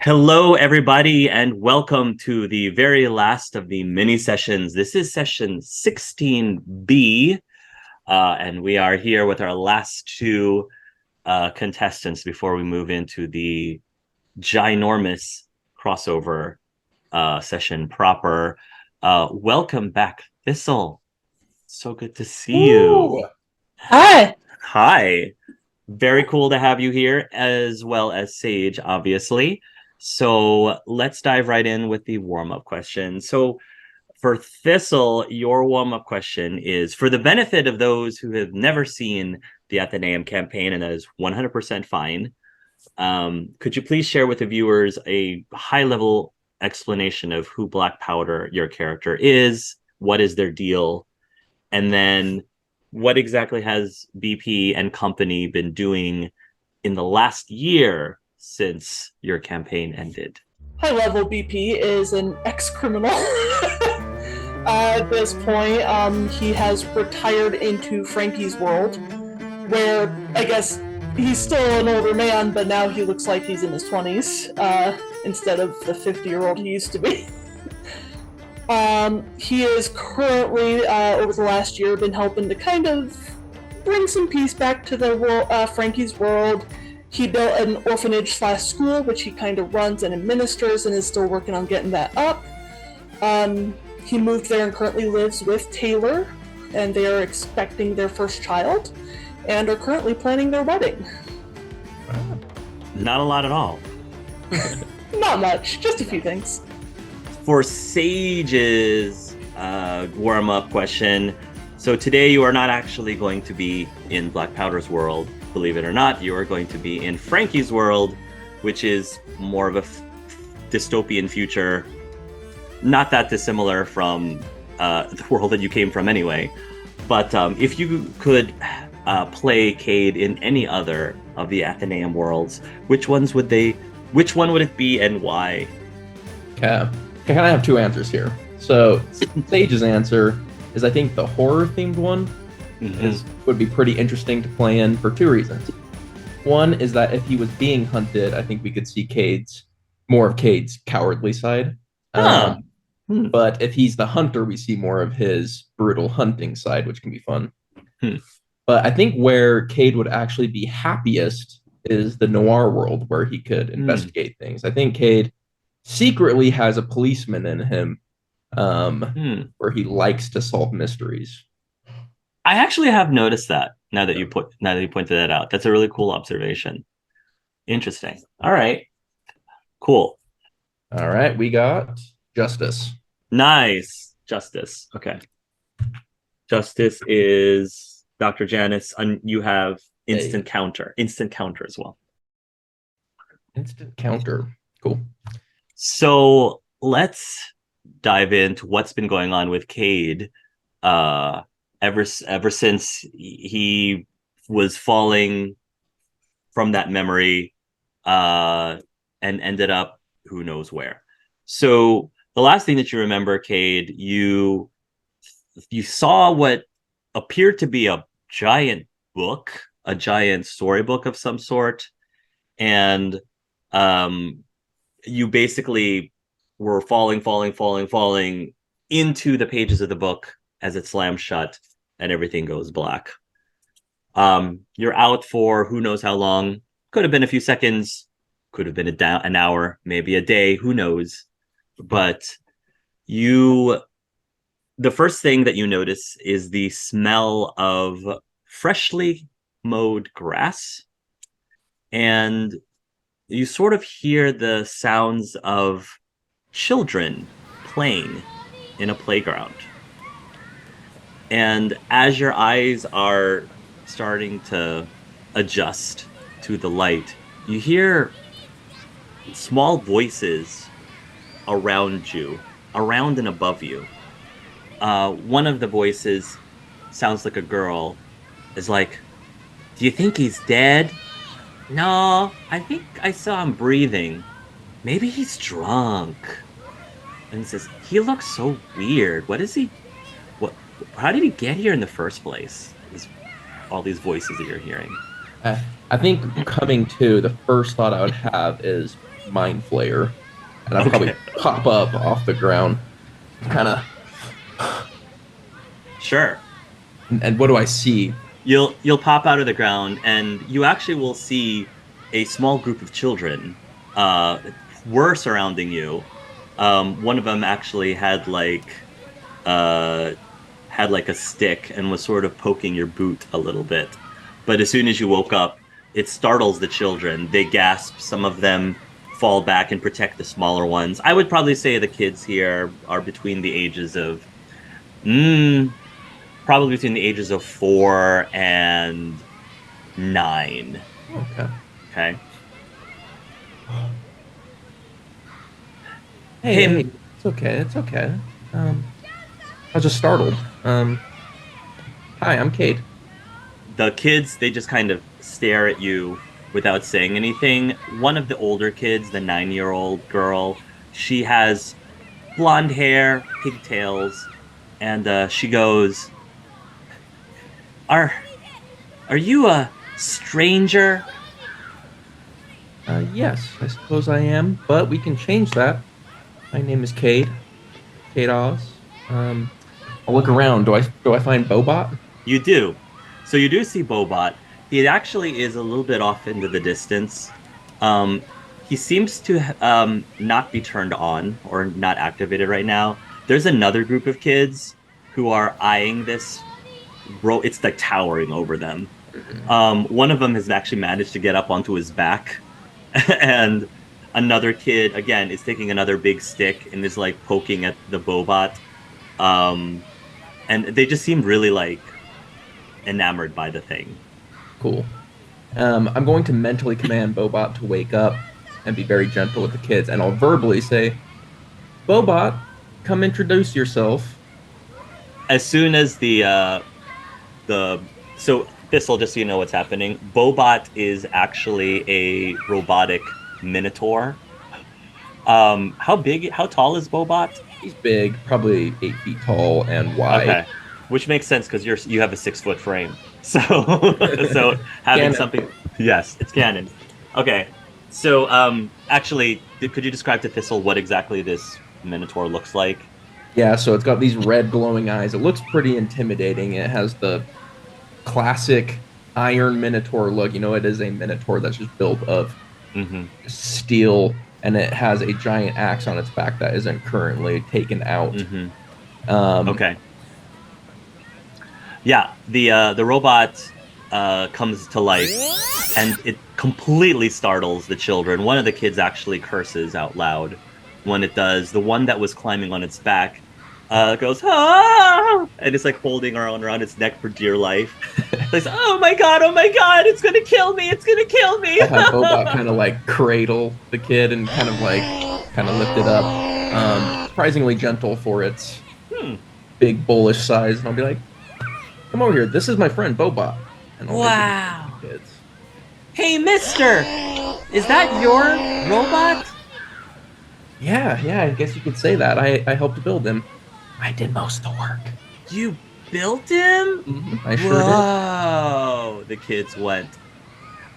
Hello, everybody, and welcome to the very last of the mini sessions. This is session 16B, and we are here with our last two contestants before we move into the ginormous crossover session proper. Welcome back, Thistle. So good to see Ooh. you. Hi. Hi. Very cool to have you here, as well as Sage, obviously. So let's dive right in with the warm-up question. So for Thistle, your warm-up question is for the benefit of those who have never seen the Athenaeum campaign, and that is 100% fine. Could you please share with the viewers a high-level explanation of who Black Powder, your character, is? What is their deal? And then what exactly has BP and company been doing in the last year since your campaign ended? High level BP is an ex criminal. At this point, he has retired into Frankie's world, where I guess he's still an older man, but now he looks like he's in his 20s instead of the 50-year-old he used to be. He is currently, over the last year, been helping to kind of bring some peace back to the world, Frankie's world. He built an orphanage/school, which he kind of runs and administers, and is still working on getting that up. He moved there and currently lives with Taylor, and they are expecting their first child, and are currently planning their wedding. Not a lot at all. Not much, just a few things. For Sage's warm-up question, so today you are not actually going to be in Black Powder's world, believe it or not. You are going to be in Frankie's world, which is more of a dystopian future, not that dissimilar from the world that you came from anyway. But if you could play Caid in any other of the Athenaeum worlds, which one would it be and why? Okay. I kind of have two answers here. So Sage's answer is I think the horror-themed one would be pretty interesting to play in for two reasons. One is that if he was being hunted, I think we could see more of Caid's cowardly side. Huh. But if he's the hunter, we see more of his brutal hunting side, which can be fun. But I think where Caid would actually be happiest is the noir world where he could investigate things. I think Caid secretly has a policeman in him where he likes to solve mysteries. I actually have noticed that now that you pointed that out. That's a really cool observation. Interesting. All right. Cool. All right, we got Justice. Nice. Justice. Okay. Justice is Dr. Janice, and you have instant counter. Instant counter as well. Instant counter. Cool. So let's dive into what's been going on with Caid ever since he was falling from that memory and ended up who knows where. So the last thing that you remember, Caid, you saw what appeared to be a giant book, a giant storybook of some sort, and you basically were falling into the pages of the book as it slams shut and everything goes black. You're out for who knows how long. Could have been a few seconds, could have been an hour, maybe a day, who knows. But the first thing that you notice is the smell of freshly mowed grass. And you sort of hear the sounds of children playing in a playground. And as your eyes are starting to adjust to the light, you hear small voices around you, around and above you. One of the voices sounds like a girl, is like, "Do you think he's dead?" "No, I think I saw him breathing. Maybe he's drunk." And he says, "He looks so weird. What is he? What? How did he get here in the first place?" All these voices that you're hearing. I think coming to the first thought I would have is mind flayer, and I'll probably Okay. pop up off the ground, kind of. Sure. And what do I see? You'll pop out of the ground and you actually will see a small group of children uh were surrounding you. One of them actually uh had like a stick and was sort of poking your boot a little bit. But as soon as you woke up, it startles the children. They gasp, some of them fall back and protect the smaller ones. I would probably say the kids here are between the ages of mm, probably between the ages of 4 and 9. Okay. Okay. Hey, Him, hey, it's okay. It's okay. I was just startled. Hi, I'm Caid. the kids, they just kind of stare at you without saying anything. One of the older kids, the 9-year-old girl, she has blonde hair, pigtails, and she goes, "Are are you a stranger?" Yes, I suppose I am, but we can change that. My name is Caid. Caid Oz. I'll look around. Do I find Bobot? You do. So you do see Bobot. He actually is a little bit off into the distance. He seems to not be turned on or not activated right now. There's another group of kids who are eyeing this. It's like towering over them. One of them has actually managed to get up onto his back, and another kid again is taking another big stick and is like poking at the Bobot. Um, and they just seem really like enamored by the thing. Cool. I'm going to mentally command Bobot to wake up and be very gentle with the kids, and I'll verbally say, Bobot, come introduce yourself. As soon as the so Thistle, just so you know what's happening, Bobot is actually a robotic minotaur. How tall is Bobot? He's big, probably 8 feet tall and wide. Okay, which makes sense because you have a 6 foot frame. So so having Canon. something, yes, it's canon. Okay, so actually, could you describe to Thistle what exactly this minotaur looks like? Yeah, so it's got these red glowing eyes. It looks pretty intimidating. It has the classic iron minotaur look. You know, it is a minotaur that's just built of Mm-hmm. steel, and it has a giant axe on its back that isn't currently taken out. Mm-hmm. Um, Okay. Yeah, the robot comes to life, and it completely startles the children. One of the kids actually curses out loud when it does. The one that was climbing on its back goes ah, and it's like holding around its neck for dear life. It's like, oh my god, it's gonna kill me! It's gonna kill me! I'll have Bobot kind of like cradle the kid and kind of lift it up. Surprisingly gentle for its Hmm. big bullish size, and I'll be like, "Come over here. This is my friend Bobot." And I'll introduce him Wow. to the kids. Hey, Mister, is that your robot? Yeah, I guess you could say that. I helped build him. I did most of the work. You built him? I sure did. Whoa! The kids went.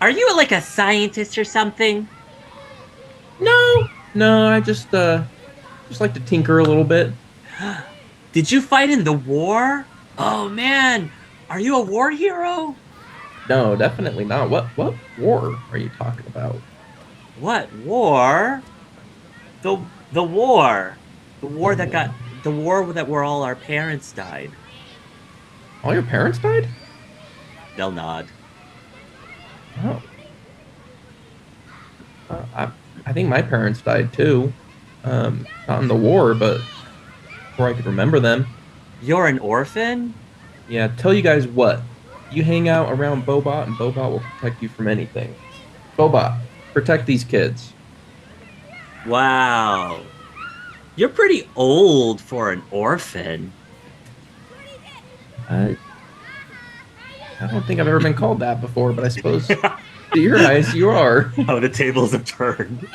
Are you like a scientist or something? No, I just like to tinker a little bit. Did you fight in the war? Oh man, are you a war hero? No, definitely not. What war are you talking about? What war? The the war. The war that where all our parents died. All your parents died? They'll nod. Oh, I think my parents died too. Not in the war, but before I could remember them. You're an orphan? Yeah, tell you guys what. You hang out around Bobot, and Bobot will protect you from anything. Bobot, protect these kids. Wow. You're pretty old for an orphan. I I don't think I've ever been called that before, but I suppose to your eyes, you are. Oh, the tables have turned.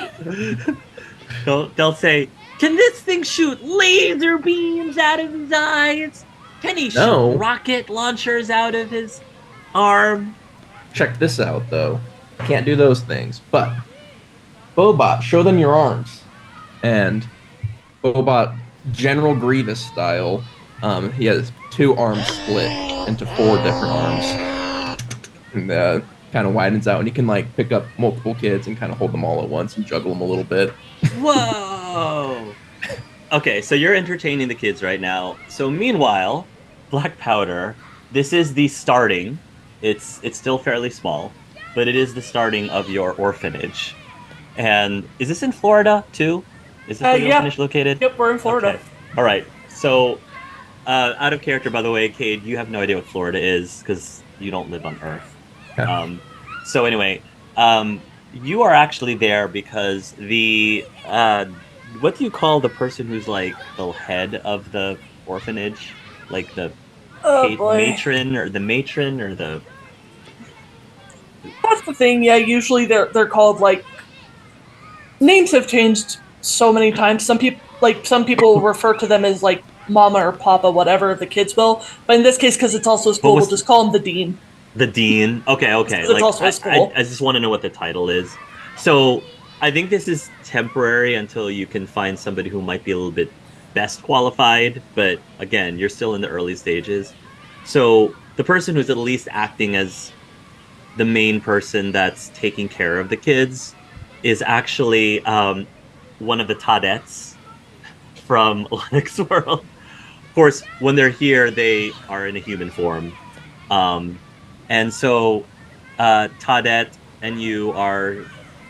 They'll say, "Can this thing shoot laser beams out of his eyes? Can he No. shoot rocket launchers out of his arm?" Check this out, though. Can't do those things, but Bobot, show them your arms. And Bobot, General Grievous style, he has two arms split into four different arms. And kind of widens out, and he can like pick up multiple kids and kind of hold them all at once and juggle them a little bit. Whoa. Okay, so you're entertaining the kids right now. So meanwhile, Black Powder, this is the starting. It's still fairly small, but it is the starting of your orphanage. And is this in Florida too? Is this where the Yeah. orphanage located? Yep, we're in Florida. Okay. All right. So, out of character, by the way, Caid, you have no idea what Florida is because you don't live on Earth. Okay. So anyway, you are actually there because the what do you call the person who's like the head of the orphanage, like the Oh boy. matron or the matron or the That's the thing, yeah, usually they're called like names have changed so many times. Some people refer to them as like mama or papa, whatever the kids will. But in this case, because it's also a school, we'll just call him the dean. the dean. Okay, okay. It's also a school. I just want to know what the title is. So I think this is temporary until you can find somebody who might be a little bit best qualified. But again, you're still in the early stages. So the person who's at least acting as the main person that's taking care of the kids is actually one of the Taudettes from Lennox World. Of course, when they're here, they are in a human form. And so Taudette and you are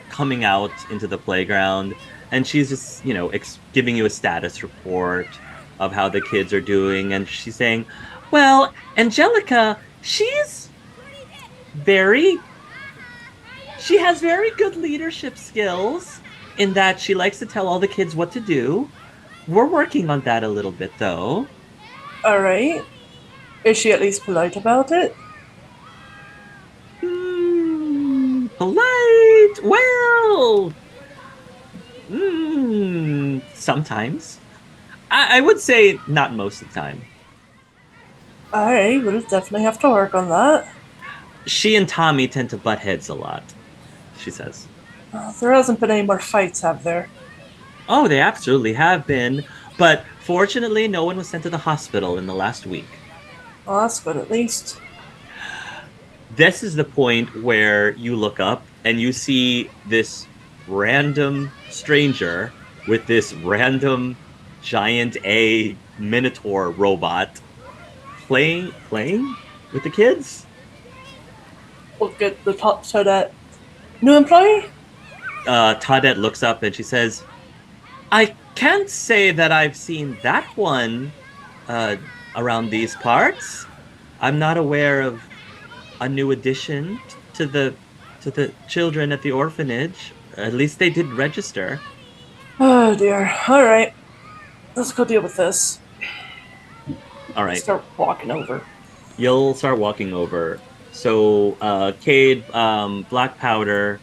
coming out into the playground, and she's just, giving you a status report of how the kids are doing. And she's saying, well, Angelica, she has very good leadership skills in that she likes to tell all the kids what to do. We're working on that a little bit, though. All right. Is she at least polite about it? Polite. Well, sometimes. I would say not most of the time. All right, we'll definitely have to work on that. She and Tommy tend to butt heads a lot, she says. There hasn't been any more fights, have there? Oh, they absolutely have been. But fortunately, no one was sent to the hospital in the last week. Well, that's good at least. This is the point where you look up and you see this random stranger with this random giant A Minotaur robot playing with the kids. Look at the top so that new employee? Taudette looks up and she says, I can't say that I've seen that one around these parts. I'm not aware of a new addition to the children at the orphanage. At least they did register. Oh dear. All right, let's go deal with this. All right. Start walking over. You'll start walking over. So, Caid, Black Powder,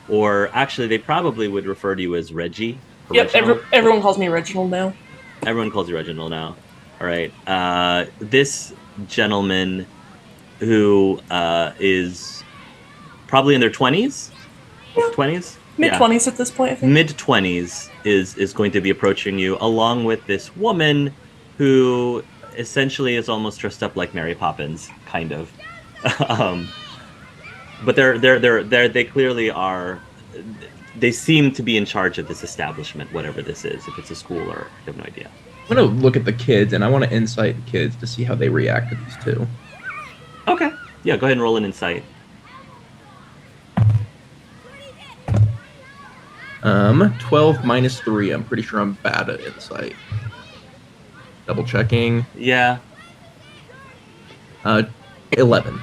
or actually, they probably would refer to you as Reggie. Yep, everyone calls me Reginald now. Everyone calls you Reginald now. All right. This gentleman who is probably in their 20s? Yeah. 20s? Mid-20s at this point, I think. Mid-20s is going to be approaching you, along with this woman who essentially is almost dressed up like Mary Poppins, kind of. But they clearly are. They seem to be in charge of this establishment, whatever this is. If it's a school or I have no idea. I'm gonna look at the kids and I want to insight the kids to see how they react to these two. Okay. Yeah, go ahead and roll an insight. 12 minus 3. I'm pretty sure I'm bad at insight. Double checking. Yeah. 11.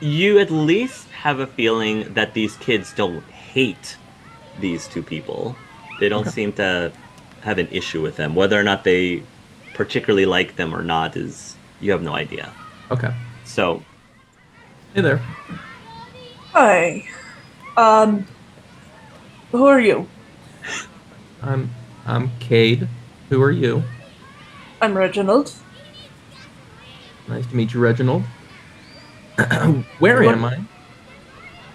You at least have a feeling that these kids don't hate these two people. They don't seem to have an issue with them. Whether or not they particularly like them or not is you have no idea. Okay. So, Hey there. Hi. Who are you? I'm Caid. Who are you? I'm Reginald. Nice to meet you, Reginald. Where am I?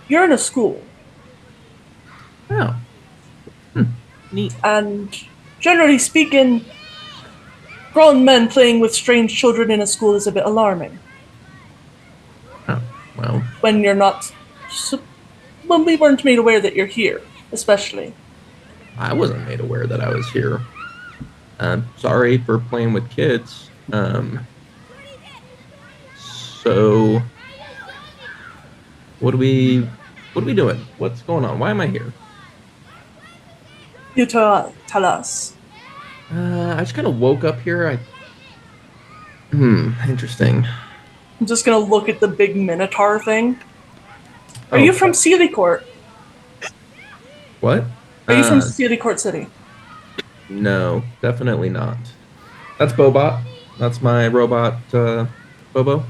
You're in a school. Oh, hmm. Neat. And generally speaking, grown men playing with strange children in a school is a bit alarming. Oh, well, When you're not, when we weren't made aware that you're here, especially. I wasn't made aware that I was here. Sorry for playing with kids. So what are we doing? What's going on? Why am I here? You tell us. I just kind of woke up here. Interesting. I'm just gonna look at the big Minotaur thing. Are Oh, you from Sealy Court? what? Are you from Sealy Court City? No, definitely not. That's Bobot. That's my robot, Bobo.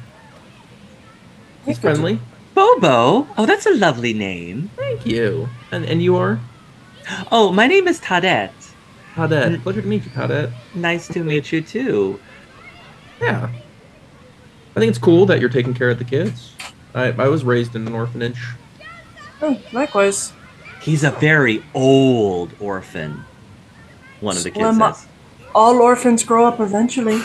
He's friendly. Bobo? Oh, that's a lovely name. Thank you. And you are? Oh, my name is Tadet. Cadet. N- Pleasure to meet you, Cadet. Nice to meet you too. Yeah. I think it's cool that you're taking care of the kids. I was raised in an orphanage. Oh, likewise. He's a very old orphan, one of the kids Well, says. all orphans grow up eventually.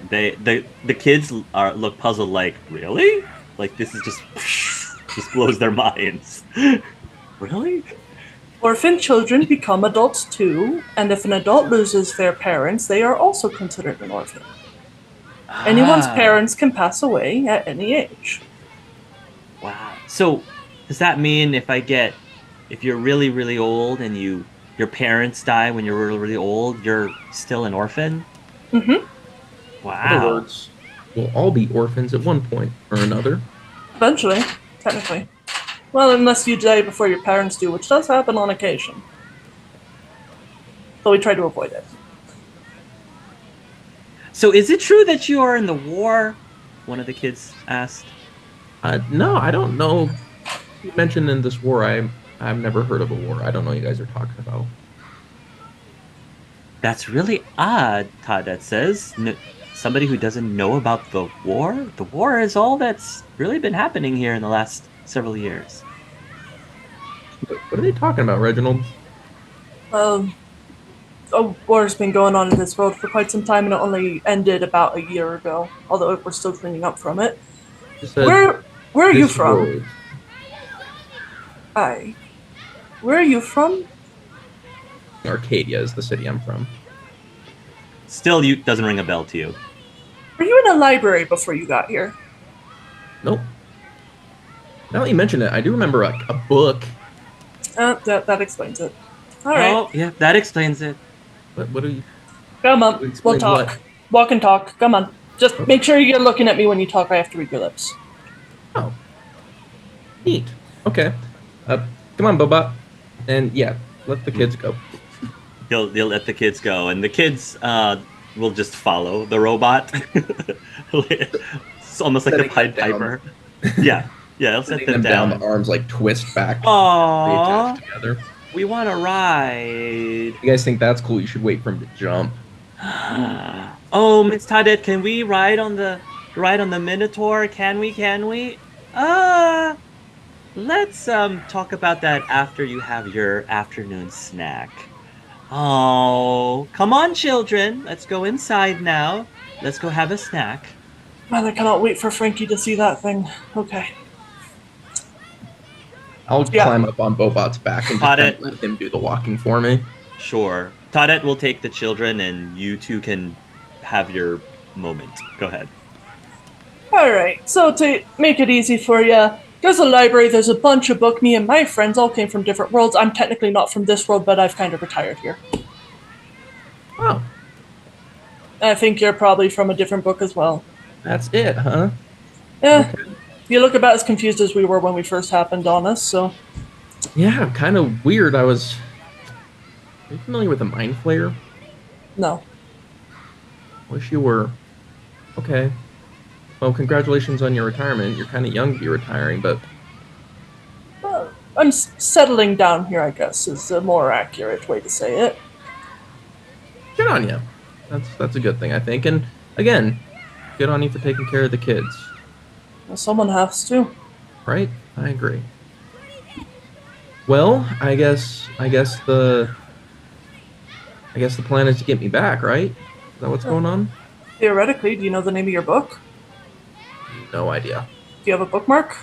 The kids are look puzzled like, really? Like this is just blows their minds. Really? Orphan children become adults too, and if an adult loses their parents, they are also considered an orphan. Anyone's Ah, parents can pass away at any age. wow. So does that mean if you're really, really old and your parents die when you're really, really old, you're still an orphan? Mm-hmm. In other Wow. words, we'll all be orphans at one point or another. Eventually, technically. Well, unless you die before your parents do, which does happen on occasion. So we try to avoid it. So is it true that you are in the war? One of the kids asked. No, I don't know. You mentioned in this war, I've never heard of a war. I don't know what you guys are talking about. That's really odd, Tadet says. Somebody who doesn't know about the war? The war is all that's really been happening here in the last several years. What are they talking about, Reginald? Um, a war's been going on in this world for quite some time, and it only ended about a year ago. Although we're still cleaning up from it. Just said Where are you this from? world. Hi. Where are you from? Arcadia is the city I'm from. Still, you doesn't ring a bell to you. Were you in a library before you got here? Nope. Now that you mention it, I do remember a book. That explains it. All right, Oh, yeah, that explains it. What are you? come on, we'll Explain talk. what? Walk and talk. Come on. Just make sure you're looking at me when you talk. I have to read your lips. Oh, neat. Okay. Come on, Boba. And yeah, let the kids go. He'll let the kids go, and the kids will just follow the robot. It's almost like the Setting Pied them down. Piper. Yeah, yeah, he'll set Setting them them down, down. the arms like twist back, Aww, reattached together. we want to ride. You guys think that's cool? You should wait for him to jump. Oh, Miss Tadet, can we ride on the Minotaur? Can we? Can we? Let's talk about that after you have your afternoon snack. Oh, come on, children. Let's go inside now. Let's go have a snack. Man, I cannot wait for Frankie to see that thing. Okay. I'll Yeah. climb up on Bobot's back and just Got kind it. of let him do the walking for me. Sure. Tadet will take the children, and you two can have your moment. Go ahead. All right. So to make it easy for you, there's a library. There's a bunch of books. Me and my friends all came from different worlds. I'm technically not from this world, but I've kind of retired here. Oh, I think you're probably from a different book as well. that's it, huh? Yeah. You look about as confused as we were when we first happened on us. So Yeah, kind of weird. Are you familiar with the Mind Flayer? no. Wish you were. Okay. Well, congratulations on your retirement. You're kind of young to be retiring, but I'm settling down here, I guess, is a more accurate way to say it. good on you. That's a good thing, I think. And again, good on you for taking care of the kids. Well, someone has to. Right? I agree. Well, I guess the plan is to get me back, right? Is that what's Uh, going on? Theoretically, do you know the name of your book? No idea. Do you have a bookmark?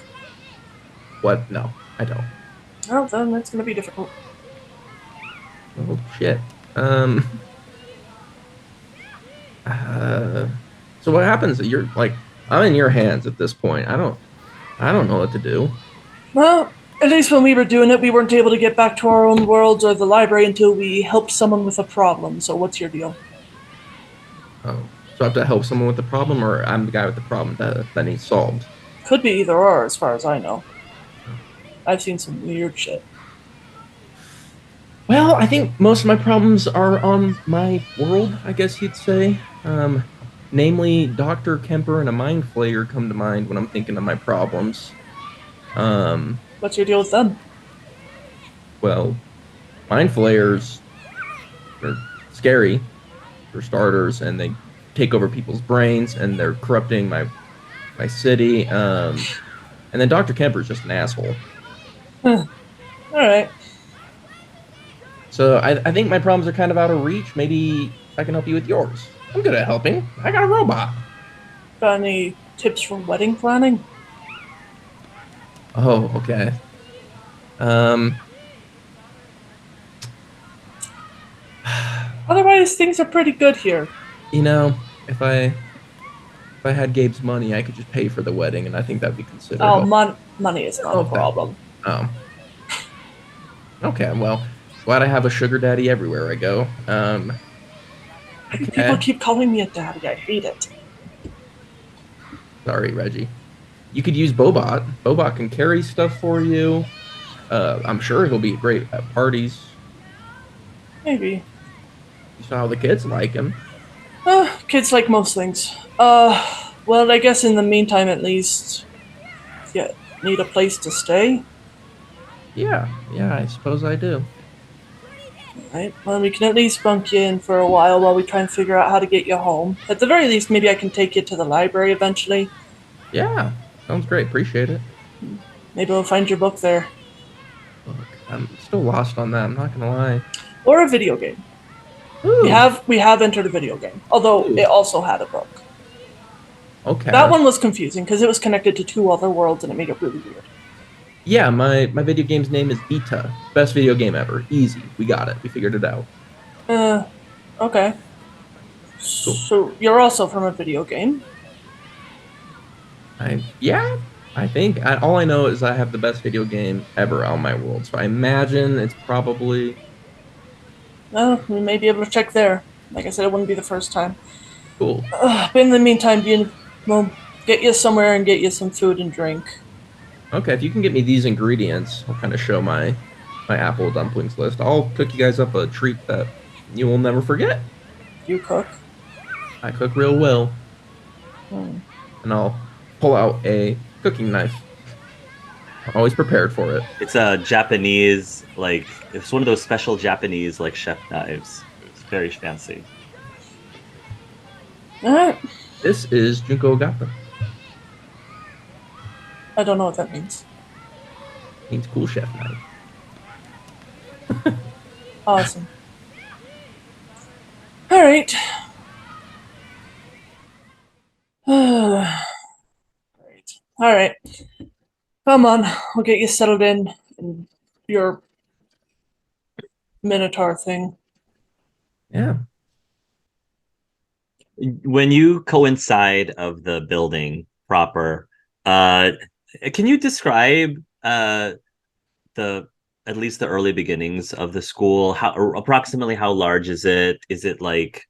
What? No, I don't. Oh, then that's going to be difficult. Oh shit. Um. Uh, so what happens? You're like, I'm in your hands at this point. I don't know what to do. Well, at least when we were doing it, we weren't able to get back to our own worlds or the library until we helped someone with a problem. So, what's your deal? Oh, so I have to help someone with the problem, or I'm the guy with the problem that needs solved. Could be either or, as far as I know. Oh. I've seen some weird shit. Well, I think most of my problems are on my world, I guess you'd say. Namely, Dr. Kemper and a Mind Flayer come to mind when I'm thinking of my problems. Um, What's your deal with them? well, Mind Flayers are scary for starters, and they take over people's brains, and they're corrupting my city. And then Dr. Kemper is just an asshole. All right. So I think my problems are kind of out of reach. Maybe I can help you with yours. I'm good at helping. I got a robot. Got any tips for wedding planning? Oh, okay. Um, Otherwise, things are pretty good here. you know, if I had Gabe's money, I could just pay for the wedding, and I think that'd be considered. Oh, Oh, money is I don't not know a if that. problem. Oh, okay. Well, glad I have a sugar daddy everywhere I go. People Okay. keep calling me a daddy. I hate it. Sorry, Reggie. You could use Bobot. Bobot can carry stuff for you. I'm sure he'll be great at parties. Maybe. You saw how the kids like him. Kids like most things. Well, I guess in the meantime, at least, yeah, need a place to stay. Yeah, yeah, I suppose I do. Right. Well, we can at least bunk you in for a while we try and figure out how to get you home. At the very least, maybe I can take you to the library eventually. Yeah, sounds great. Appreciate it. Maybe we'll find your book there. Look, I'm still lost on that. I'm not gonna lie. Or a video game. We Ooh, have we have entered a video game, although it ooh. also had a book. That Okay. one was confusing because it was connected to two other worlds and it made it really weird. Yeah, my video game's name is Vita. Best video game ever. Easy. We got it. We figured it out. Uh, okay. Cool. So you're also from a video game. Yeah, I think all I know is I have the best video game ever on my world. So I imagine it's probably Well, we may be able to check there. Like I said, it wouldn't be the first time. cool. But in the meantime, we'll get you somewhere and get you some food and drink. Okay, if you can get me these ingredients, I'll kind of show my apple dumplings list. I'll cook you guys up a treat that you will never forget. You cook. I cook real well, Hmm. and I'll pull out a cooking knife. I'm always prepared for it. It's a Japanese, like it's one of those special Japanese like chef knives. It's very fancy. All right. This is Junko Gata. I don't know what that means. Means cool chef knife. Awesome. All right. All right. Come on. We'll get you settled in your Minotaur thing. Yeah. When you coincide of the building proper, uh, can you describe the at least the early beginnings of the school? How or approximately how large is it? Is it like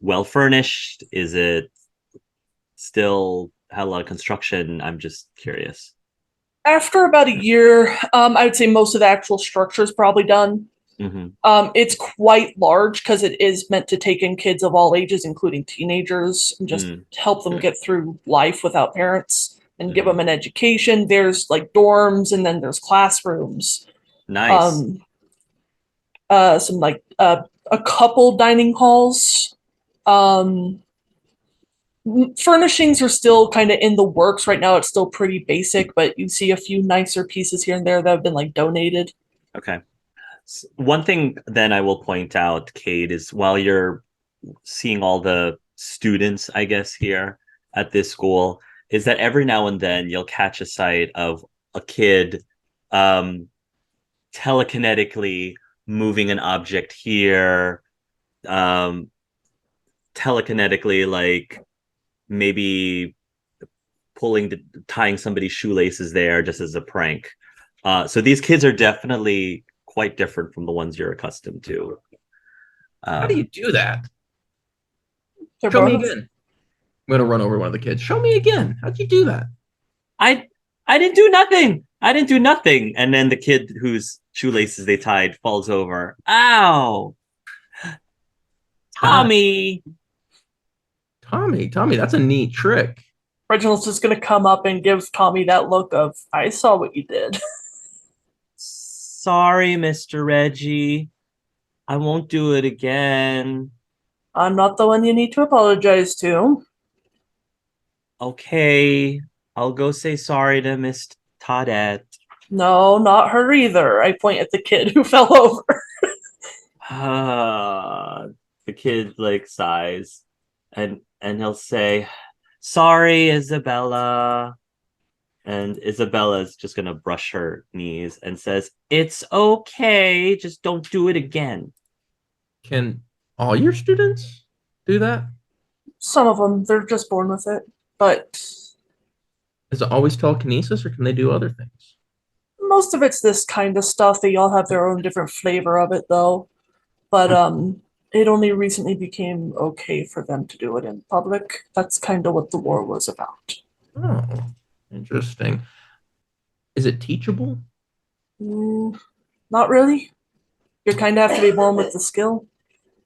well furnished? Is it still had a lot of construction? I'm just curious. After about a year, I would say most of the actual structure is probably done. Hmm. It's quite large because it is meant to take in kids of all ages, including teenagers, and just Mm. help them get through life without parents and give Hmm. them an education. There's like dorms and then there's classrooms. Nice. Um, some like a couple dining halls. Um, Furnishings are still kind of in the works right now. It's still pretty basic, but you see a few nicer pieces here and there that have been like donated. Okay. One thing then I will point out, Cade, is while you're seeing all the students, I guess, here at this school, is that every now and then you'll catch a sight of a kid um, telekinetically moving an object here, um, telekinetically, like maybe tying somebody's shoelaces there just as a prank. So these kids are definitely quite different from the ones you're accustomed to. How do you Um, do that? They're Show me bonus. again. I'm gonna run over one of the kids. Show me again. How'd you do that? I I didn't do nothing. I didn't do nothing. And then the kid whose shoelaces they tied falls over. Ow, That Tommy. Tommy, that's a neat trick. Reginald's just gonna come up and give Tommy that look of, I saw what you did. Sorry, Mr. Reggie. I won't do it again. I'm not the one you need to apologize to. Okay, I'll go say sorry to Miss Toadette. No, not her either. I point at the kid who fell over. The kid like sighs and he'll say, "Sorry, Isabella." And Isabella's just gonna brush her knees and says, "It's okay, just don't do it again." Can all your students do that? Some of them, they're just born with it. But Is it always telekinesis or can they do other things? most of it's this kind of stuff. They all have their own different flavor of it, though. But it only recently became okay for them to do it in public. That's kind of what the war was about. Oh, interesting. Is it teachable? Mm, not really. You kind of have to be born with the skill.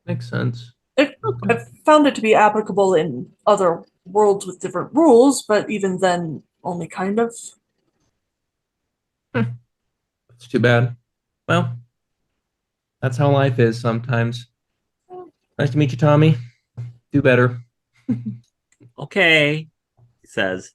Makes sense. Okay. I've found it to be applicable in other worlds with different rules, but even then, only kind of. That's too bad. Well, that's how life is sometimes. Nice to meet you, Tommy. Do better. Okay, he says.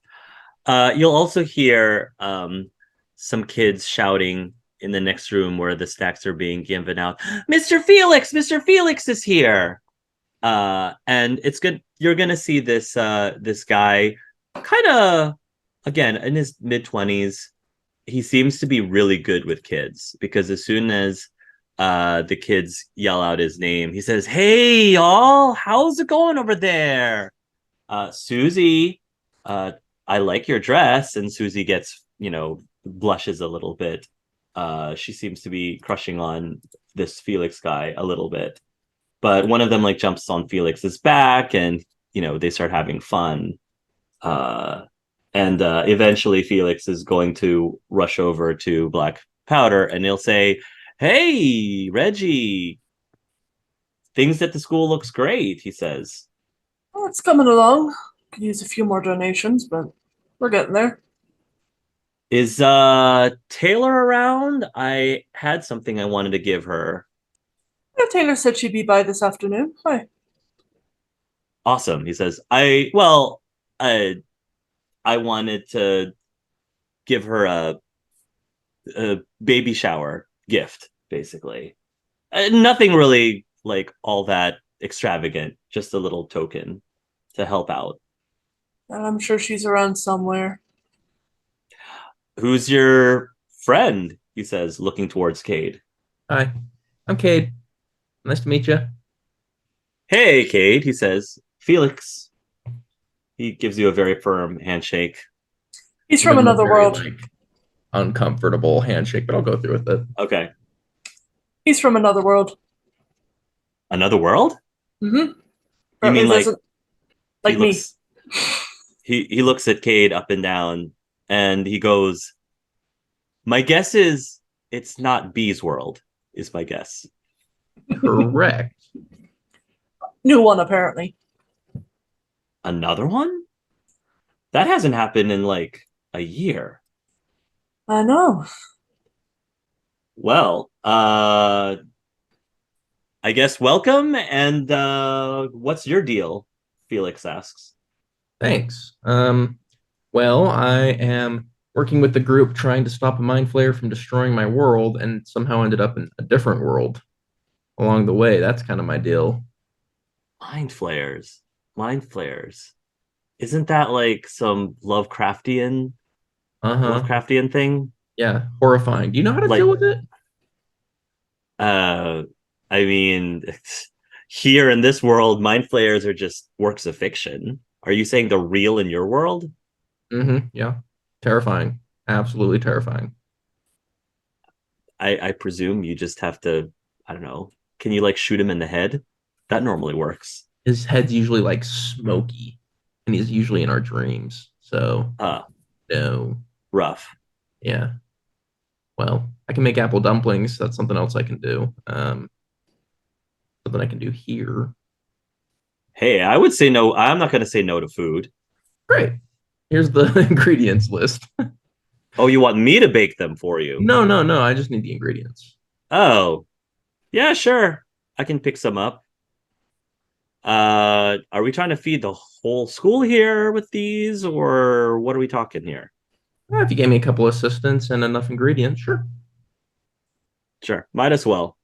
You'll also hear some kids shouting in the next room where the stacks are being given out. Mr. Felix, Mr. Felix is here. And it's good. You're gonna see this guy, kind of again in his mid 20s. He seems to be really good with kids because as soon as the kids yell out his name, he says, "Hey, y'all, how's it going over there?" Susie, uh, I like your dress. And Susie gets, blushes a little bit. She seems to be crushing on this Felix guy a little bit. But one of them like jumps on Felix's back and, they start having fun. And eventually Felix is going to rush over to Black Powder and he'll say, "Hey, Reggie, things at the school looks great," he says. Well, it's coming along. Could use a few more donations, but we're getting there. Is Taylor around? I had something I wanted to give her. Yeah, Taylor said she'd be by this afternoon. Hi. Awesome. He says, I wanted to give her a baby shower gift, basically. Nothing really like all that extravagant, just a little token to help out. I'm sure she's around somewhere. Who's your friend? He says, looking towards Cade. Hi, I'm Caid. Nice to meet you. "Hey, Cade," he says. "Felix." He gives you a very firm handshake. He's Give from him a another very world. like uncomfortable handshake, but I'll go through with it. Okay. He's from another world. Another world? Mm-hmm. You Apparently mean like doesn't he like me. looks he looks at Cade up and down and he goes, "My guess is it's not B's world," is my guess. Correct. New one apparently. Another one? That hasn't happened in like a year. I know. Well, I guess welcome and what's your deal? Felix asks. Thanks. Well, I am working with the group trying to stop a mind flayer from destroying my world and somehow ended up in a different world along the way. That's kind of my deal. Mind flares. Mind flares. Isn't that like some Uh-huh. Lovecraftian thing? Yeah, horrifying. Do you know how to deal Like, with it? uh, I mean, here in this world, mind flayers are just works of fiction. Are you saying they're real in your world? Mm-hmm. Yeah. Terrifying. Absolutely terrifying. I presume you just have to, I don't know. Can you like shoot him in the head? That normally works. His head's usually like smoky, and he's usually in our dreams. So Ah, no. rough. Yeah. Well, I can make apple dumplings. That's something else I can do. Something I can do here. Hey, I would say no. I'm not going to say no to food. Great. Here's the ingredients list. Oh, you want me to bake them for you? No, no, no. I just need the ingredients. Oh, yeah, sure. I can pick some up. Are we trying to feed the whole school here with these, or what are we talking here? If you gave me a couple assistants and enough ingredients, sure. Sure, might as well.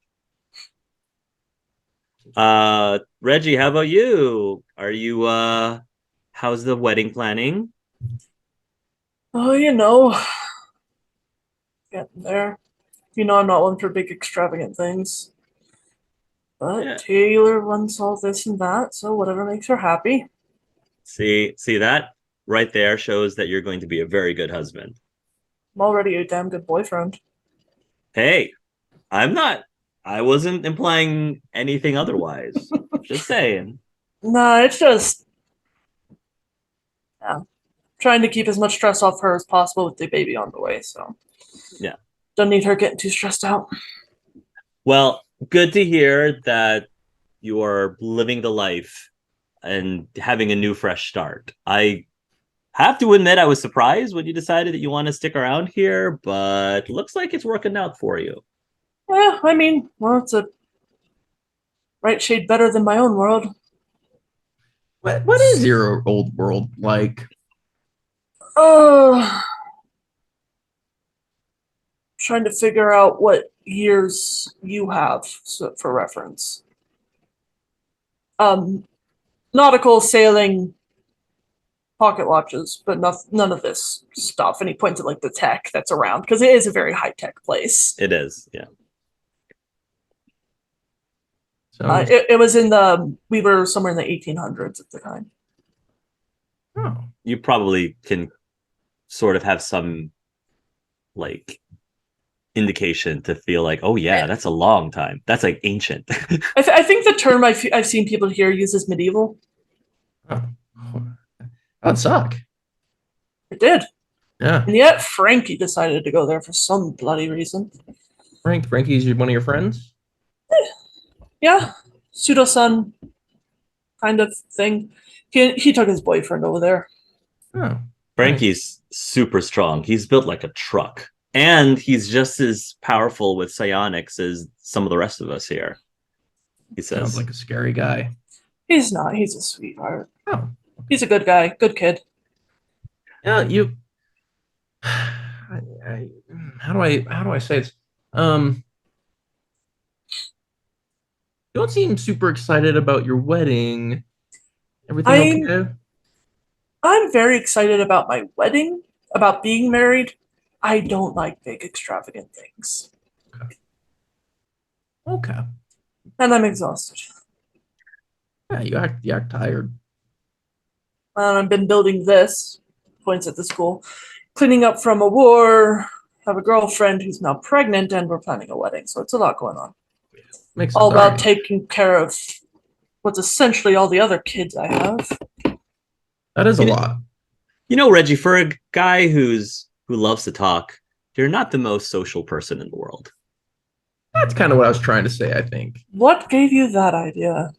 Reggie, how about you? Are you how's the wedding planning? Oh, getting there. I'm not one for big extravagant things. But Yeah. Taylor wants all this and that, so whatever makes her happy. See that right there shows that you're going to be a very good husband. I'm already a damn good boyfriend. Hey, I'm not I wasn't implying anything otherwise. Just saying. Nah, it's just yeah, trying to keep as much stress off her as possible with the baby on the way, so Yeah. don't need her getting too stressed out. Well, good to hear that you are living the life and having a new fresh start. I have to admit I was surprised when you decided that you want to stick around here, but looks like it's working out for you. Yeah, I mean, well, it's a right shade better than my own world. What is your old world like? Oh, trying to figure out what years you have for reference. Um, nautical, sailing, pocket watches, but none of this stuff. And he pointed like the tech that's around because it is a very high tech place. It is, yeah. Sounds. It was we were somewhere in the 1800s at the time. Oh, You probably can sort of have some like indication to feel like, oh yeah, that's a long time. That's like ancient. I think the term I've seen people here use is medieval. oh. That'd suck. It did. Yeah. And yet Frankie decided to go there for some bloody reason. Frankie's one of your friends? Yeah, pseudo son kind of thing. He took his boyfriend over there. Oh, nice. Frankie's super strong. He's built like a truck. And he's just as powerful with psionics as some of the rest of us here. He Sounds says. like a scary guy. He's not. He's a sweetheart. Oh, He's a good guy. Good kid. yeah. I, how do I say this? Um, you don't seem super excited about your wedding. Everything I'm okay? I'm very excited about my wedding, about being married. I don't like big extravagant things. Okay. And I'm exhausted. Yeah, you act tired. And I've been building this, points at the school, cleaning up from a war, have a girlfriend who's now pregnant, and we're planning a wedding. So it's a lot going on. Makes sense. All All about right. taking care of what's essentially all the other kids I have. That is a You, lot. you know, Reggie, for a guy who loves to talk, you're not the most social person in the world. That's kind of what I was trying to say, I think. What gave you that idea?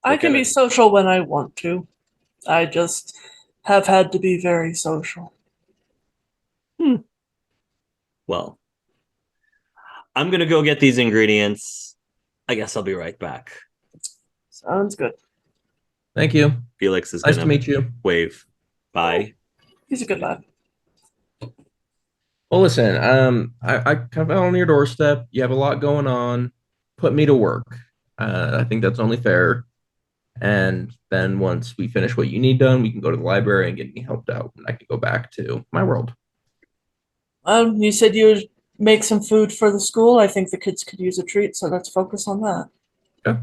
I What can kind be of social when I want to. I just have had to be very social. hmm, well, I'm gonna go get these ingredients. I guess I'll be right back. Sounds good. Thank you. Felix is Nice to gonna meet you. wave. Oh, Bye. he's a good lad. Well, listen, I come out on your doorstep. You have a lot going on. Put me to work. I think that's only fair. And then once we finish what you need done, we can go to the library and get me helped out, and I can go back to my world. You said you would make some food for the school. I think the kids could use a treat, so let's focus on that. Okay.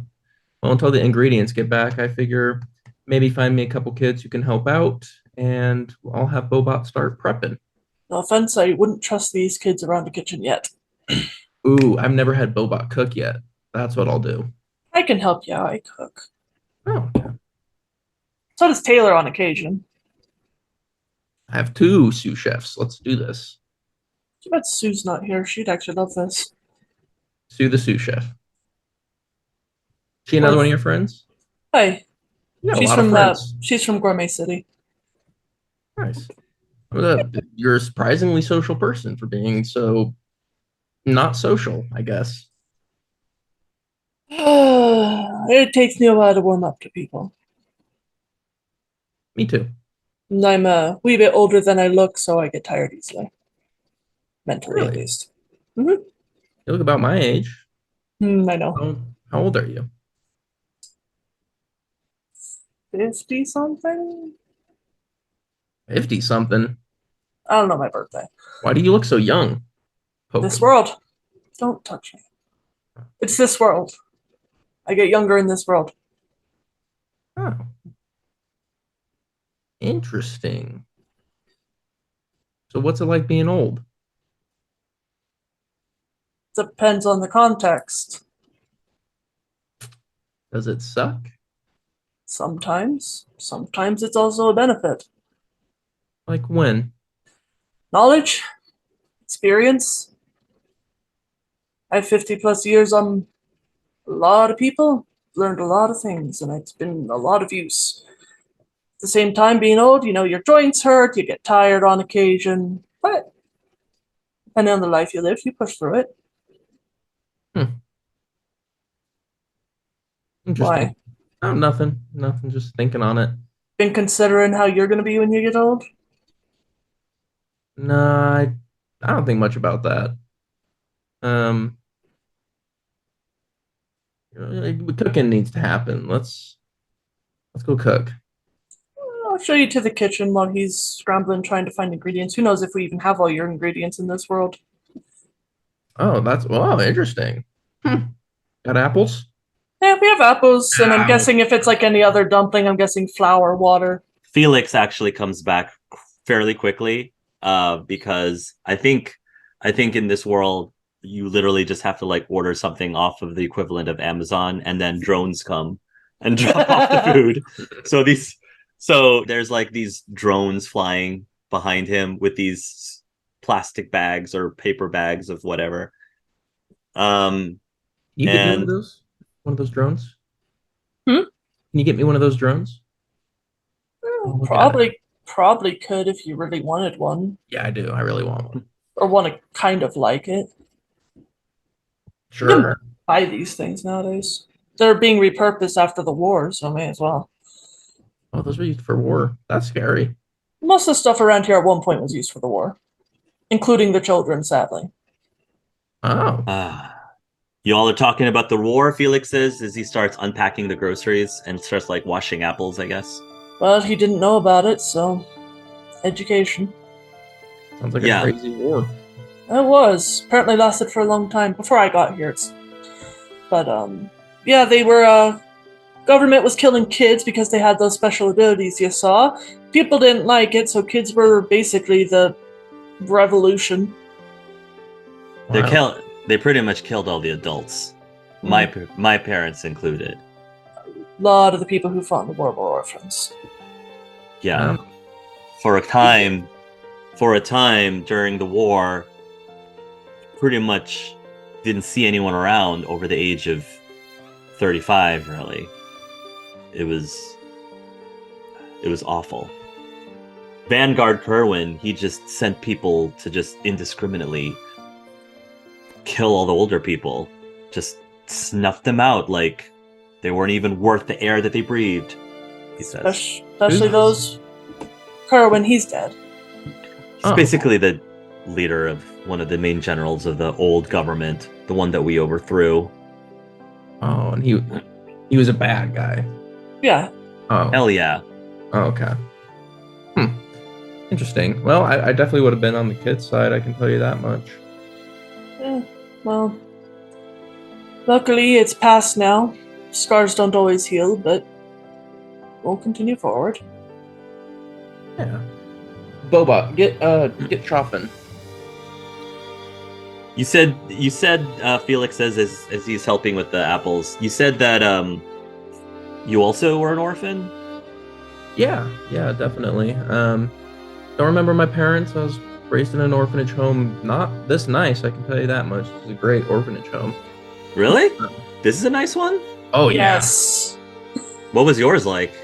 Well, until the ingredients get back, I figure maybe find me a couple kids who can help out, and I'll have Bobot start prepping. No offense, I wouldn't trust these kids around the kitchen yet. Ooh, I've never had Bobot cook yet. That's what I'll do. I can help you. I cook. Oh, yeah. So does Taylor on occasion. I have two sous chefs. Let's do this. Too bad Sue's not here. She'd actually love this. Sue the sous chef. She another Or one of your friends? Hi. You got a lot of friends. She's from Gourmet City. Nice. Well, you're a surprisingly social person for being so not social, I guess. It takes me a while to warm up to people. Me too. And I'm a wee bit older than I look, so I get tired easily. Mentally, at Really? least. You look about my age. I know. How old are you? 50 something? 50 something. I don't know my birthday. Why do you look so young? This Poke. world. Don't touch me. It's this world. I get younger in this world. Oh, interesting. So what's it like being old? Depends on the context. Does it suck? Sometimes. Sometimes it's also a benefit. Like when? Knowledge, experience. I have 50 plus years on a lot of people, learned a lot of things, and it's been a lot of use. At the same time, being old, your joints hurt, you get tired on occasion, but depending on the life you live, you push through it. Hmm, interesting. Why? Oh, nothing. Nothing. Just thinking on it. Been considering how you're going to be when you get old? Nah, I don't think much about that. Um, cooking needs to happen. Let's go cook. I'll show you to the kitchen while he's scrambling trying to find ingredients. Who knows if we even have all your ingredients in this world? Oh, that's interesting. Hmm. Got apples? Yeah, we have apples, and I'm Ow. guessing if it's like any other dumpling, I'm guessing flour, water. Felix actually comes back fairly quickly, because I think in this world you literally just have to like order something off of the equivalent of Amazon, and then drones come and drop off the food. So there's like these drones flying behind him with these plastic bags or paper bags of whatever. Um, You get me one of and those? One of those drones? Hmm? Can you get me one of those drones? I'll look at it. Probably could if you really wanted one, Yeah, I do. I really want one. or want to kind of like it. You can Sure. buy these things nowadays. They're being repurposed after the war, so may as well. Oh, those were used for war. That's scary. Most of the stuff around here at one point was used for the war, including the children, sadly. Oh. uh, you all are talking about the war, Felix says, as he starts unpacking the groceries and starts like washing apples, I guess. But he didn't know about it, so education. Sounds like a Yeah. crazy war. It was. Apparently lasted for a long time before I got here. But yeah, they were government was killing kids because they had those special abilities you saw. People didn't like it, so kids were basically the revolution. Wow. They pretty much killed all the adults. My parents included. A lot of the people who fought in the war were orphans. Yeah. Um, For a time during the war, pretty much didn't see anyone around over the age of 35, really. It was awful. Vanguard Kerwin, he just sent people to just indiscriminately kill all the older people. Just snuff them out like they weren't even worth the air that they breathed, he says. Especially those. Kerwin, he's dead. He's basically the leader of one of the main generals of the old government, the one that we overthrew. Oh, and he was a bad guy. Yeah. Oh, Hell yeah. oh okay. Interesting. Well, I definitely would have been on the kid's side. I can tell you that much. Yeah. Well, luckily it's past now. Scars don't always heal, but we'll continue forward. Yeah. Boba, get chopping. You said Felix says as he's helping with the apples. You said that you also were an orphan? Yeah, definitely. Don't remember my parents. I was raised in an orphanage home. Not this nice, I can tell you that much. It's a great orphanage home. Really? This is a nice one? Oh Yes. What was yours like?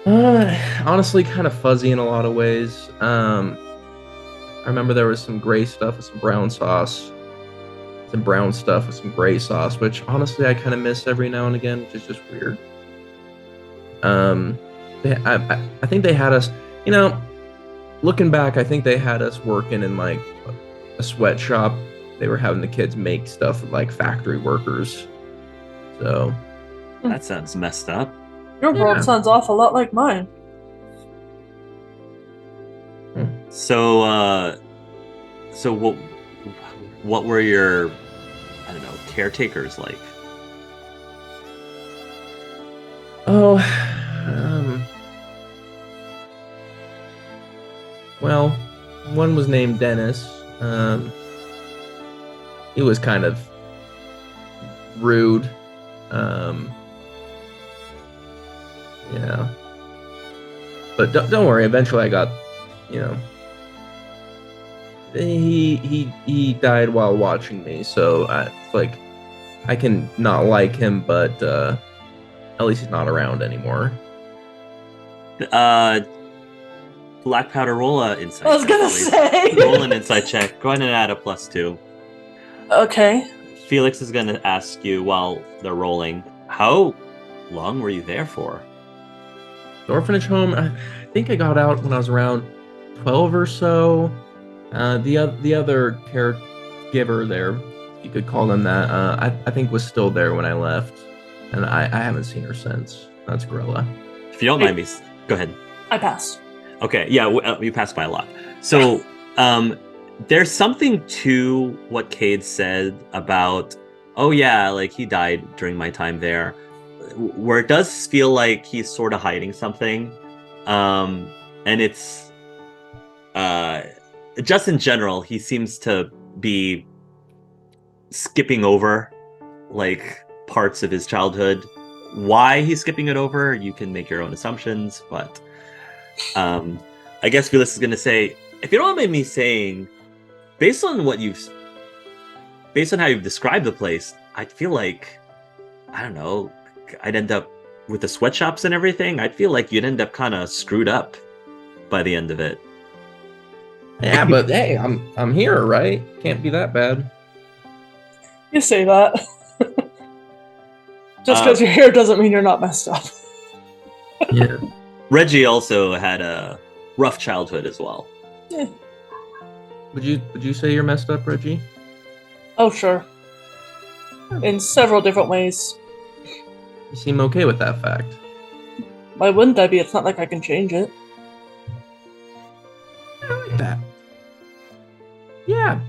Honestly, kind of fuzzy in a lot of ways. I remember there was some gray stuff with some brown sauce, some brown stuff with some gray sauce, which honestly I kind of miss every now and again, which is just weird. I think they had us, looking back, I think they had us working in like a sweatshop. They were having the kids make stuff with like factory workers. So That sounds messed up. Your world Yeah. sounds awful lot like mine. So what were your, I don't know, caretakers like? Oh, well, one was named Dennis. He was kind of rude. Yeah. But don't worry. Eventually, I got, he died while watching me. So it's like I can not like him, but at least he's not around anymore. Black powder, roll a insight. I was check, gonna please. say. Roll an insight check. Go ahead and add a +2. Okay. Felix is going to ask you while they're rolling, how long were you there for? The orphanage home, I think I got out when I was around 12 or so. The other caregiver there, if you could call them that, I think was still there when I left, and I haven't seen her since. That's Gorilla. If you don't mind me, go ahead. I passed. Okay, yeah, you passed by a lot. So, there's something to what Caid said about, oh yeah, like he died during my time there, where it does feel like he's sort of hiding something, and it's just in general, he seems to be skipping over like parts of his childhood. Why he's skipping it over, you can make your own assumptions, but I guess Felix is going to say, if you don't mind me saying, based on how you've described the place, I feel like, I don't know, I'd end up with the sweatshops and everything. I'd feel like you'd end up kind of screwed up by the end of it. Yeah, but hey, I'm here, right? Can't be that bad. You say that. Just because you're here doesn't mean you're not messed up. Yeah. Reggie also had a rough childhood as well. Yeah. Would you say you're messed up, Reggie? Oh, sure. In several different ways. You seem okay with that fact. Why wouldn't I be? It's not like I can change it. I like that. Yeah.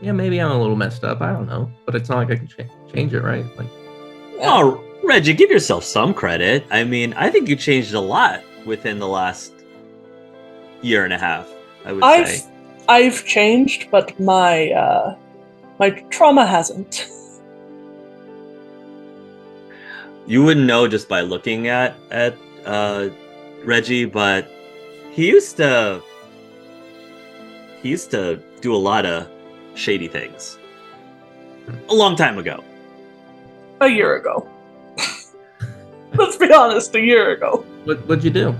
Yeah, maybe I'm a little messed up. I don't know, but it's not like I can change it, right? Like, Oh, Reggie, give yourself some credit. I mean, I think you changed a lot within the last year and a half, I would say. I've changed, but my trauma hasn't. You wouldn't know just by looking at Reggie, but he used to do a lot of shady things a long time ago. A year ago. Let's be honest, a year ago. what'd you do?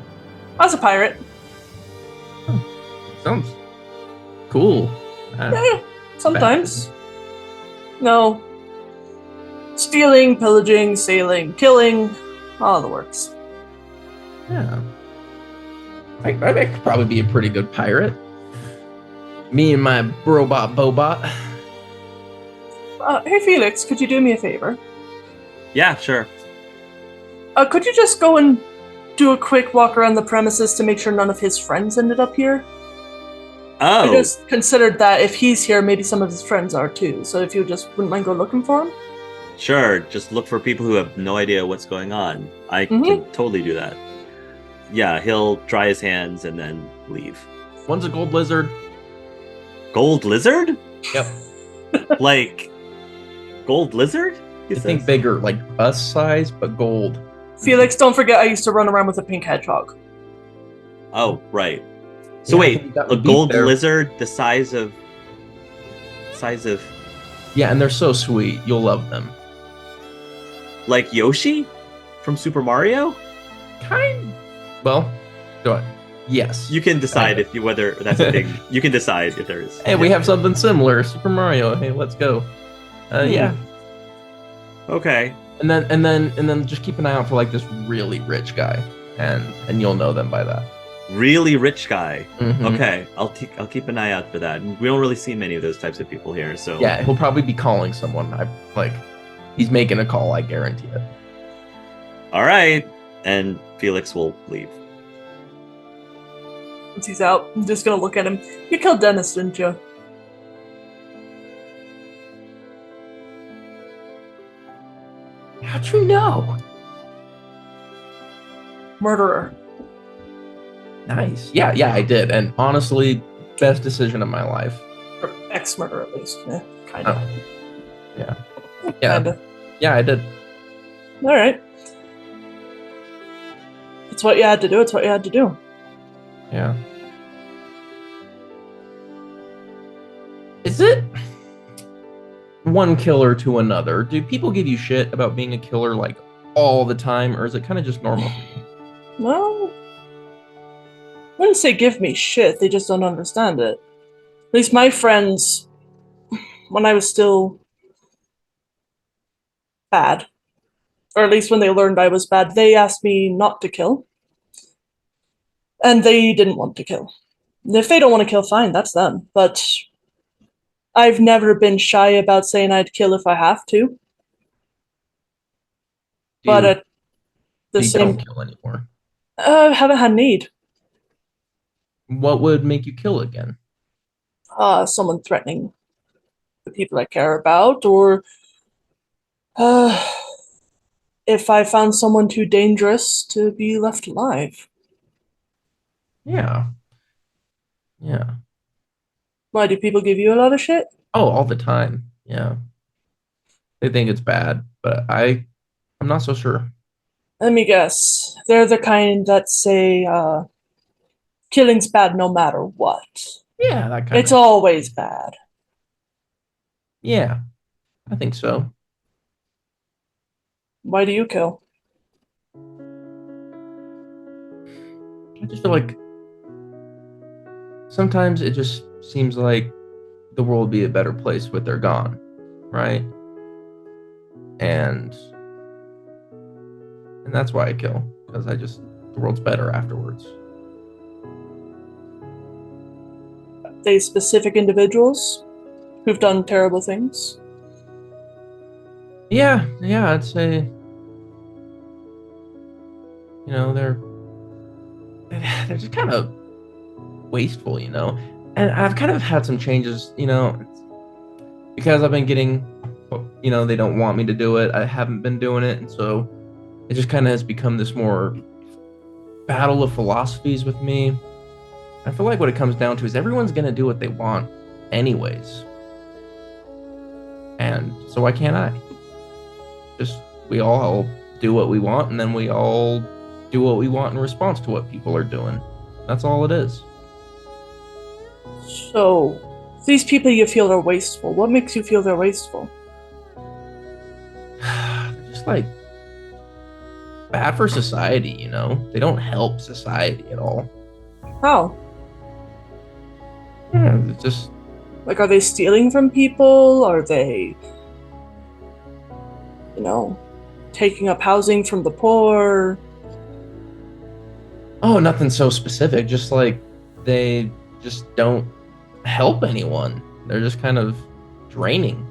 I was a pirate. Sounds cool. Yeah, sometimes. No. Stealing, pillaging, sailing, killing, all the works. Yeah. I could probably be a pretty good pirate. Me and my robot Bobot. Hey Felix, could you do me a favor? Yeah, sure. Could you just go and do a quick walk around the premises to make sure none of his friends ended up here? I Oh, just considered that if he's here, maybe some of his friends are too. So if you just wouldn't mind go looking for him? sure. Just look for people who have no idea what's going on. I can totally do that. Yeah, he'll dry his hands and then leave. One's a gold lizard. Gold lizard? Yep. Like gold lizard? I think bigger, like us size, but gold. Felix, don't forget I used to run around with a pink hedgehog. Oh, right. So Yeah, wait, you got me a beat gold there. lizard the size of Yeah, and they're so sweet. You'll love them. like Yoshi from Super Mario? Kind. Well, do I? Yes. You can decide if you whether that's a thing. You can decide if there is. Hey, we have something similar. Super Mario. Hey, let's go. Yeah. Okay. And then just keep an eye out for like this really rich guy, and you'll know them by that. Really rich guy. Mhm. Okay, I'll keep an eye out for that. We don't really see many of those types of people here, so Yeah, he'll probably be calling someone. He's making a call. I guarantee it. All right, and Felix will leave. Once he's out, I'm just gonna look at him. You killed Dennis, didn't you? How'd you know? Murderer. Nice. Yeah, I did. And honestly, best decision of my life. Or ex-murderer, at least. Kind of. Yeah. Kinda. Yeah, I did. Alright. It's what you had to do, it's what you had to do. Yeah. Is it one killer to another? Do people give you shit about being a killer like all the time, or is it kind of just normal? Well, I wouldn't say give me shit, they just don't understand it. At least my friends, when I was still bad, or at least when they learned I was bad, they asked me not to kill. And they didn't want to kill. If they don't want to kill, fine, that's them. But I've never been shy about saying I'd kill if I have to. But at the You same don't kill anymore. I haven't had need. What would make you kill again? Someone threatening the people I care about, or if I found someone too dangerous to be left alive. Yeah. Yeah. Why do people give you a lot of shit? Oh, all the time. Yeah. They think it's bad, but I'm not so sure. Let me guess. They're the kind that say killing's bad no matter what. Yeah, that kind It's of. always bad. Yeah, I think so. Why do you kill? I just feel like sometimes it just seems like the world would be a better place with they're gone, right? And that's why I kill, because the world's better afterwards. They specific individuals who've done terrible things. Yeah, I'd say, they're just kind of wasteful, And I've kind of had some changes, because I've been getting, they don't want me to do it. I haven't been doing it, and so it just kind of has become this more battle of philosophies with me. I feel like what it comes down to is everyone's gonna do what they want anyways. And so why can't I? We all do what we want, and then we all do what we want in response to what people are doing. That's all it is. So, these people you feel are wasteful. What makes you feel they're wasteful? They're just like bad for society, They don't help society at all. How? Yeah, it's just Like, are they stealing from people? Are they, taking up housing from the poor? Oh, nothing so specific. Just like they just don't help anyone. They're just kind of draining.